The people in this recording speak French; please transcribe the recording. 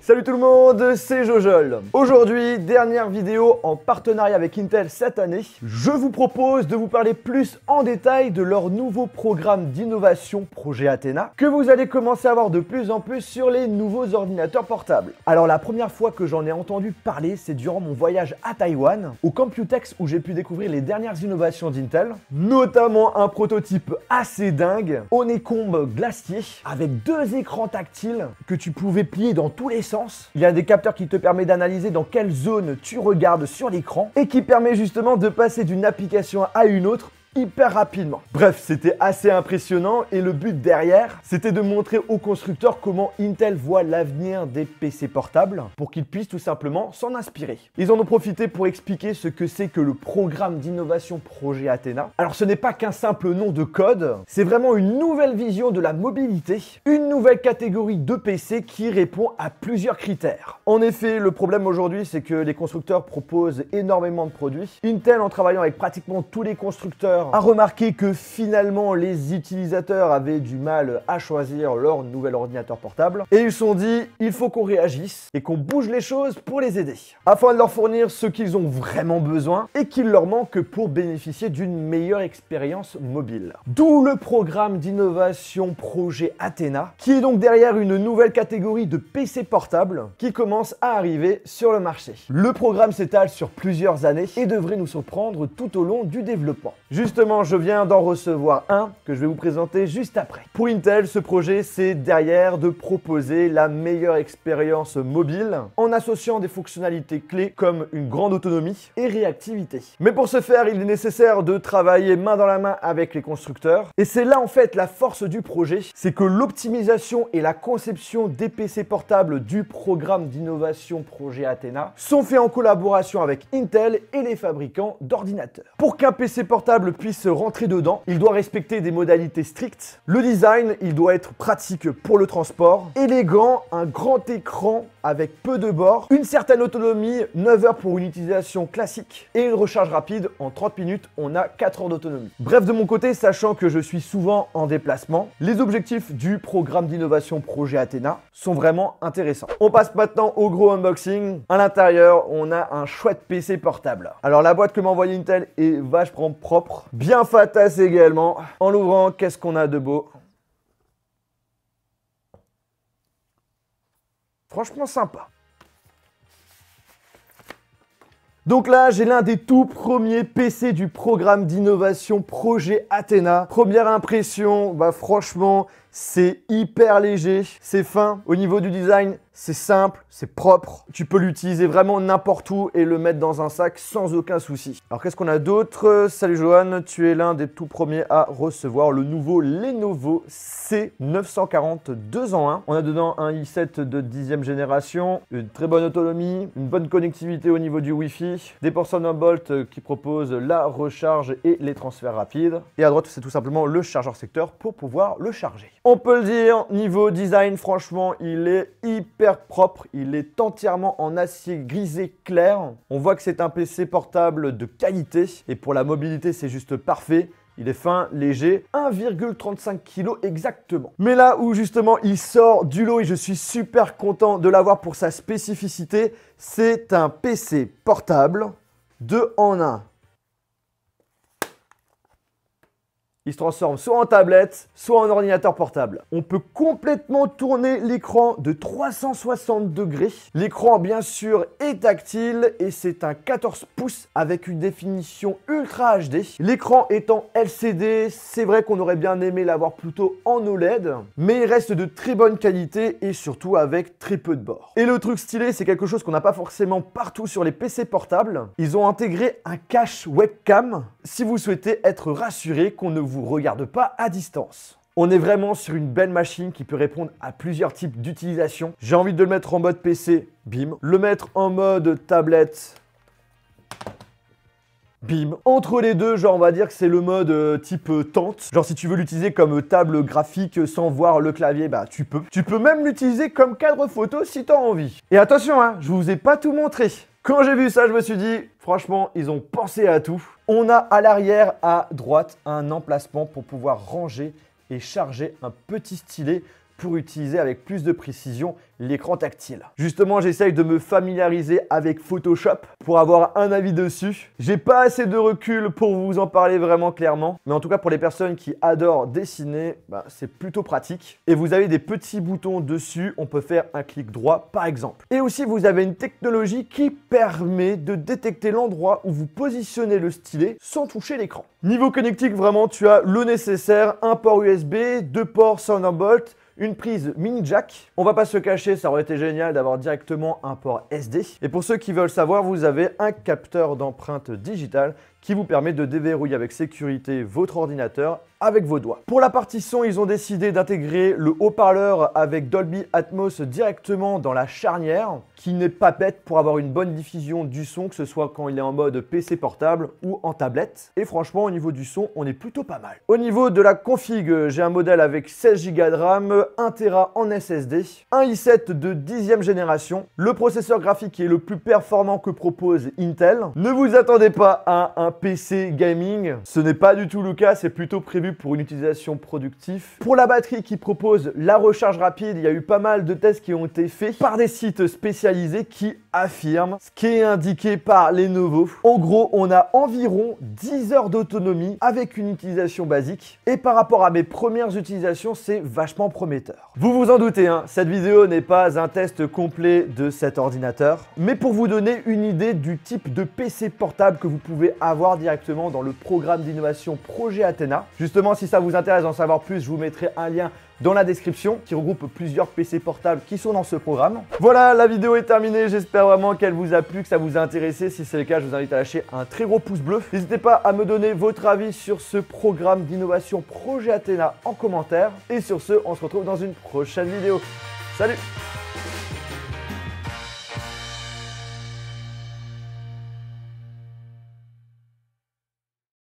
Salut tout le monde, c'est Jojol. Aujourd'hui, dernière vidéo en partenariat avec Intel cette année. Je vous propose de vous parler plus en détail de leur nouveau programme d'innovation Projet Athena que vous allez commencer à voir de plus en plus sur les nouveaux ordinateurs portables. Alors la première fois que j'en ai entendu parler, c'est durant mon voyage à Taïwan, au Computex où j'ai pu découvrir les dernières innovations d'Intel, notamment un prototype assez dingue, Honeycomb glacier, avec 2 écrans tactiles que tu pouvais plier dans tous les sens. Il y a des capteurs qui te permettent d'analyser dans quelle zone tu regardes sur l'écran et qui permet justement de passer d'une application à une autre hyper rapidement. Bref, c'était assez impressionnant et le but derrière, c'était de montrer aux constructeurs comment Intel voit l'avenir des PC portables pour qu'ils puissent tout simplement s'en inspirer. Ils en ont profité pour expliquer ce que c'est que le programme d'innovation Projet Athena. Alors ce n'est pas qu'un simple nom de code, c'est vraiment une nouvelle vision de la mobilité, une nouvelle catégorie de PC qui répond à plusieurs critères. En effet, le problème aujourd'hui, c'est que les constructeurs proposent énormément de produits. Intel, en travaillant avec pratiquement tous les constructeurs, a remarqué que finalement les utilisateurs avaient du mal à choisir leur nouvel ordinateur portable et ils se sont dit il faut qu'on réagisse et qu'on bouge les choses pour les aider afin de leur fournir ce qu'ils ont vraiment besoin et qu'il leur manque pour bénéficier d'une meilleure expérience mobile. D'où le programme d'innovation Projet Athena qui est donc derrière une nouvelle catégorie de PC portables qui commence à arriver sur le marché. Le programme s'étale sur plusieurs années et devrait nous surprendre tout au long du développement. Justement, je viens d'en recevoir un que je vais vous présenter juste après. Pour Intel, ce projet, c'est derrière de proposer la meilleure expérience mobile en associant des fonctionnalités clés comme une grande autonomie et réactivité. Mais pour ce faire, il est nécessaire de travailler main dans la main avec les constructeurs. Et c'est là en fait la force du projet, c'est que l'optimisation et la conception des PC portables du programme d'innovation Projet Athena sont faits en collaboration avec Intel et les fabricants d'ordinateurs. Pour qu'un PC portable puisse rentrer dedans, il doit respecter des modalités strictes. Le design, il doit être pratique pour le transport, élégant, un grand écran avec peu de bords, une certaine autonomie, 9 heures pour une utilisation classique et une recharge rapide en 30 minutes, on a 4 heures d'autonomie. Bref, de mon côté, sachant que je suis souvent en déplacement, les objectifs du programme d'innovation Projet Athena sont vraiment intéressants. On passe maintenant au gros unboxing. À l'intérieur, on a un chouette PC portable. Alors la boîte que m'a envoyé Intel est vachement propre, bien fatasse également. En l'ouvrant, qu'est-ce qu'on a de beau? Franchement sympa. Donc là, j'ai l'un des tout premiers PC du programme d'innovation Projet Athena. Première impression, bah franchement, c'est hyper léger, c'est fin. Au niveau du design, c'est simple, c'est propre. Tu peux l'utiliser vraiment n'importe où et le mettre dans un sac sans aucun souci. Alors qu'est-ce qu'on a d'autre? Salut Johan, tu es l'un des tout premiers à recevoir le nouveau Lenovo C940 2 en 1. On a dedans un i7 de 10e génération, une très bonne autonomie, une bonne connectivité au niveau du Wi-Fi, des ports Thunderbolt qui proposent la recharge et les transferts rapides. Et à droite, c'est tout simplement le chargeur secteur pour pouvoir le charger. On peut le dire, niveau design, franchement, il est hyper propre. Il est entièrement en acier grisé clair. On voit que c'est un PC portable de qualité. Et pour la mobilité, c'est juste parfait. Il est fin, léger, 1,35 kg exactement. Mais là où justement il sort du lot et je suis super content de l'avoir pour sa spécificité, c'est un PC portable 2 en 1. Il se transforme soit en tablette, soit en ordinateur portable. On peut complètement tourner l'écran de 360 degrés. L'écran, bien sûr, est tactile et c'est un 14 pouces avec une définition Ultra HD. L'écran étant LCD, c'est vrai qu'on aurait bien aimé l'avoir plutôt en OLED, mais il reste de très bonne qualité et surtout avec très peu de bords. Et le truc stylé, c'est quelque chose qu'on n'a pas forcément partout sur les PC portables. Ils ont intégré un cache webcam si vous souhaitez être rassuré qu'on ne vous regarde pas à distance. On est vraiment sur une belle machine qui peut répondre à plusieurs types d'utilisation. J'ai envie de le mettre en mode PC, bim. Le mettre en mode tablette, bim. Entre les deux, genre on va dire que c'est le mode type tente. Genre si tu veux l'utiliser comme table graphique sans voir le clavier, bah tu peux. Tu peux même l'utiliser comme cadre photo si tu as envie. Et attention, hein, je vous ai pas tout montré. Quand j'ai vu ça, je me suis dit, franchement, ils ont pensé à tout. On a à l'arrière, à droite, un emplacement pour pouvoir ranger et charger un petit stylet pour utiliser avec plus de précision l'écran tactile. Justement, j'essaye de me familiariser avec Photoshop pour avoir un avis dessus. J'ai pas assez de recul pour vous en parler vraiment clairement, mais en tout cas pour les personnes qui adorent dessiner, c'est plutôt pratique. Et vous avez des petits boutons dessus, on peut faire un clic droit par exemple. Et aussi vous avez une technologie qui permet de détecter l'endroit où vous positionnez le stylet sans toucher l'écran. Niveau connectique, vraiment tu as le nécessaire, un port USB, 2 ports Thunderbolt, une prise mini jack. On va pas se cacher, ça aurait été génial d'avoir directement un port SD. Et pour ceux qui veulent savoir, vous avez un capteur d'empreinte digitale qui vous permet de déverrouiller avec sécurité votre ordinateur avec vos doigts. Pour la partie son, ils ont décidé d'intégrer le haut-parleur avec Dolby Atmos directement dans la charnière, qui n'est pas bête pour avoir une bonne diffusion du son, que ce soit quand il est en mode PC portable ou en tablette. Et franchement, au niveau du son, on est plutôt pas mal. Au niveau de la config, j'ai un modèle avec 16 Go de RAM, 1 Tera en SSD, un i7 de 10e génération, le processeur graphique qui est le plus performant que propose Intel. Ne vous attendez pas à un PC gaming, ce n'est pas du tout le cas, c'est plutôt prévu pour une utilisation productive. Pour la batterie qui propose la recharge rapide, il y a eu pas mal de tests qui ont été faits par des sites spécialisés qui affirment ce qui est indiqué par Lenovo. En gros, on a environ 10 heures d'autonomie avec une utilisation basique. Et par rapport à mes premières utilisations, c'est vachement prometteur. Vous vous en doutez, cette vidéo n'est pas un test complet de cet ordinateur, mais pour vous donner une idée du type de PC portable que vous pouvez avoir directement dans le programme d'innovation Projet Athena. Justement, si ça vous intéresse d'en savoir plus, je vous mettrai un lien dans la description qui regroupe plusieurs PC portables qui sont dans ce programme. Voilà, la vidéo est terminée. J'espère vraiment qu'elle vous a plu, que ça vous a intéressé. Si c'est le cas, je vous invite à lâcher un très gros pouce bleu. N'hésitez pas à me donner votre avis sur ce programme d'innovation Projet Athena en commentaire. Et sur ce, on se retrouve dans une prochaine vidéo. Salut!